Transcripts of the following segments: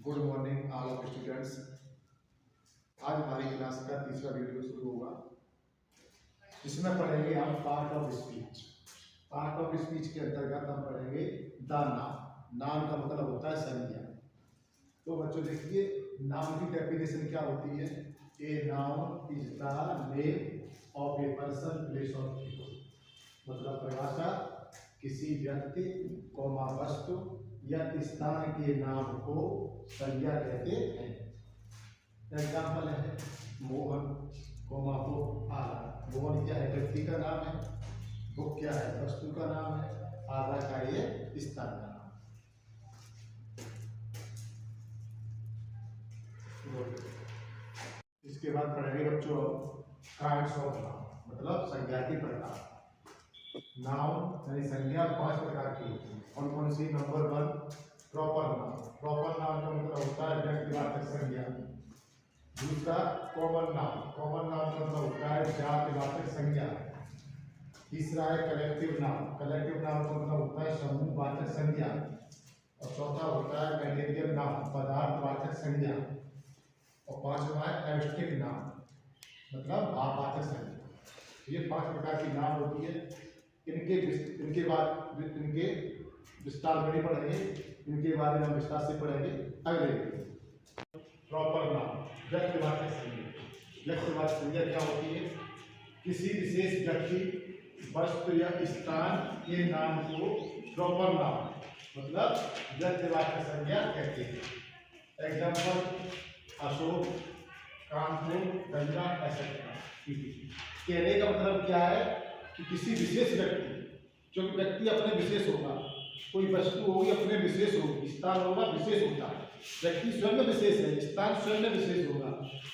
Good morning all of students. आज हमारी class का तीसरा वीडियो शुरू होगा, जिसमें पढ़ेंगे हम part of speech. Part of speech के अंतर्गत हम पढ़ेंगे द नाउन। नाउन का मतलब होता है संज्ञा। तो बच्चों देखिए, नाउन की डेफिनेशन क्या होती है। A noun is the name of a person, place of people. मतलब परिभाषा, किसी व्यक्ति कौमा वस्तु या स्थान के नाम को संज्ञा कहते हैं। एग्जाम्पल है मोहन कौमा बुक आधा। मोहन क्या है? व्यक्ति का नाम है। बुक क्या है? वस्तु का नाम है। आधा का ये स्थान का नाम। इसके बाद पढ़ेंगे बच्चों काइंड्स ऑफ नाउन, मतलब संज्ञा की प्रकार। नाउन यानी संज्ञा 5 प्रकार की होती है। कौन कौन सी? Number 1 proper noun. Proper noun का मतलब होता है व्यक्तिवाचक संज्ञा। दूसरा कॉमन नाउन। कॉमन नाउन का मतलब होता है जातिवाचक संज्ञा। तीसरा है कलेक्टिव नाउन। कलेक्टिव नाउन का मतलब होता है समूहवाचक संज्ञा। और चौथा होता है मैटेरियल नाउन, पदार्थवाचक संज्ञा। और पांचवा है एब्स्ट्रैक्ट नाउन, मतलब भाववाचक संज्ञा। ये 5 प्रकार की नाउन होती है। इनके बाद इनके विस्तार में नहीं पढ़ेंगे, इनके बारे में हम विस्तार से पढ़ेंगे अगले वीडियो। प्रॉपर नाउन व्यक्तिवाचक संज्ञा। व्यक्तिवाचक संज्ञा क्या होती है? किसी विशेष व्यक्ति, वस्तु या स्थान के नाम को प्रॉपर नाउन मतलब व्यक्तिवाचक संज्ञा कहते हैं। Example Ashok, Kanpur, Ganga, etcetera. कहने का मतलब क्या है कि किसी विशेष व्यक्ति, जो व्यक्ति अपने विशेष होगा, कोई वस्तु होगी अपने विशेष होगी, स्थान होगा विशेष होता है। व्यक्ति स्वयं में विशेष है, स्थान स्वयं में विशेष होगा।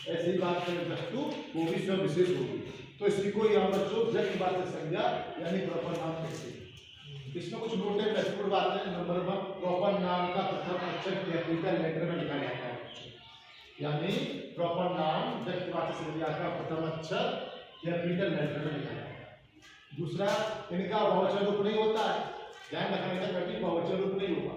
ऐसे ही बात करें वस्तु, वो भी स्वयं विशेष होगी। तो इसी को यहाँ बच्चों व्यक्तिवाचक संज्ञा यानी प्रॉपर नाउन कहते हैं। इसमें कुछ नोटेड महत्वपूर्ण बात है। नंबर 1, प्रॉपर नाउन का प्रथम अक्षर कैपिटल लेटर में लिखा जाता है। यानी प्रॉपर नाउन व्यक्तिवाचक संज्ञा का प्रथम अक्षर कैपिटल लेटर में लिखा जाता है। दूसरा, इनका बहुवचन रूप नहीं होता है। ध्यान रखना, कभी बहुवचन रूप नहीं होगा।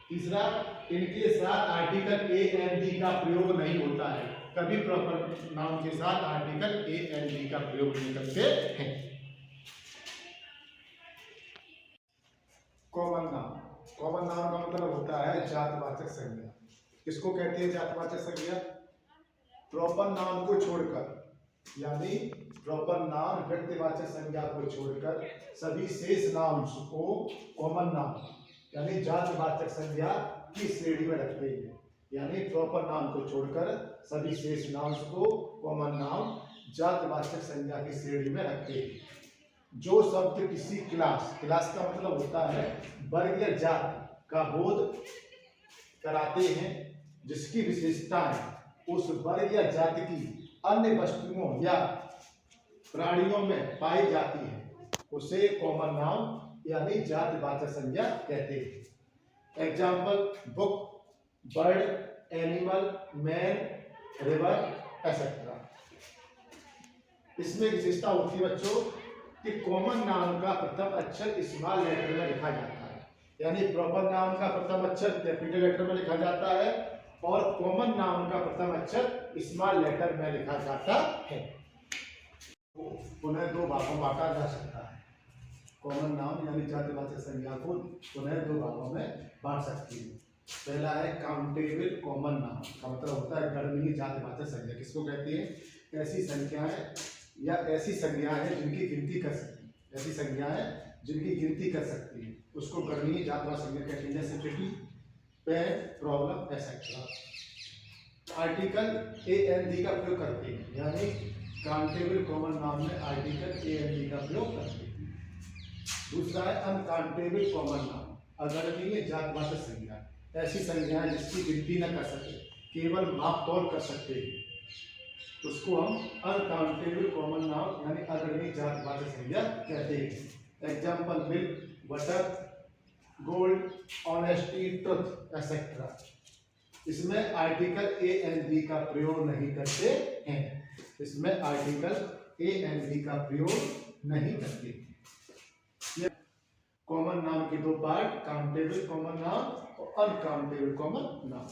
तीसरा, इनके साथ आर्टिकल ए एन डी का प्रयोग नहीं होता है। कभी प्रॉपर नाउन के साथ आर्टिकल ए एन डी का प्रयोग नहीं करते हैं। Common noun. कॉमन नाउन का मतलब होता है जातवाचक संज्ञा। किसको कहते हैं जातवाचक संज्ञा? प्रॉपर नाउन को छोड़कर, यानी प्रॉपर नाउन व्यक्तिवाचक संज्ञा को छोड़कर सभी शेष नाउन्स को कॉमन नाउन यानी जातिवाचक संज्ञा की श्रेणी में रखते हैं। यानी प्रॉपर नाउन को छोड़कर सभी शेष नाउन्स को कॉमन नाउन जातिवाचक संज्ञा की श्रेणी में रखते हैं। जो शब्द किसी क्लास का मतलब होता है वर्ग या जाति का बोध कराते हैं, जिसकी विशेषताएं उस वर्ग या जाति की अन्य वस्तुओं या प्राणियों में पाई जाती है, उसे कॉमन नाउन यानी जातिवाचक संज्ञा कहते हैं। Example book, bird, animal, man, river, etcetera. इसमें विशेषता होती है बच्चों कि कॉमन नाउन का प्रथम अक्षर स्मॉल लेटर में लिखा जाता है। यानी प्रॉपर नाउन का प्रथम अक्षर कैपिटल लेटर में लिखा जाता है और कॉमन नाउन का प्रथम अक्षर स्मॉल लेटर में लिखा जाता है। पुनः 2 भागों में बांटा जा सकता है। कॉमन नाउन यानी जातिवाचक संज्ञा को पुनः 2 भागों में बांट सकती है। पहला है काउंटेबल कॉमन नाउन, का मतलब होता है गणनीय जातिवाचक संज्ञा। किसको कहती है? ऐसी संख्याएं या ऐसी संज्ञाएं जिनकी गिनती कर सकती है। ऐसी संज्ञाएं जिनकी गिनती कर सकती है, उसको गणनीय जातिवाचक संज्ञा कहते हैं। जैसे city, pen, problem, etcetera. Article a an the का प्रयोग करते हैं, यानी काउंटेबल कॉमन नाउन में आर्टिकल ए एन डी का प्रयोग करते हैं। दूसरा है अनकाउंटेबल कॉमन नाउन, अगणनीय जातिवाचक संज्ञा। ऐसी संज्ञाएं जिसकी गिनती न कर सके, केवल माप तोल कर सकते हैं, उसको हम अनकाउंटेबल कॉमन नाउन यानी अगणनीय जातिवाचक संज्ञा कहते हैं। Example milk, butter, gold, honesty, truth, etcetera. इसमें आर्टिकल ए एन डी का प्रयोग नहीं करते हैं। इसमें आर्टिकल ए एन डी का प्रयोग नहीं करते। कॉमन नाउन के दो पार्ट, काउंटेबल कॉमन नाउन और अनकाउंटेबल कॉमन नाउन।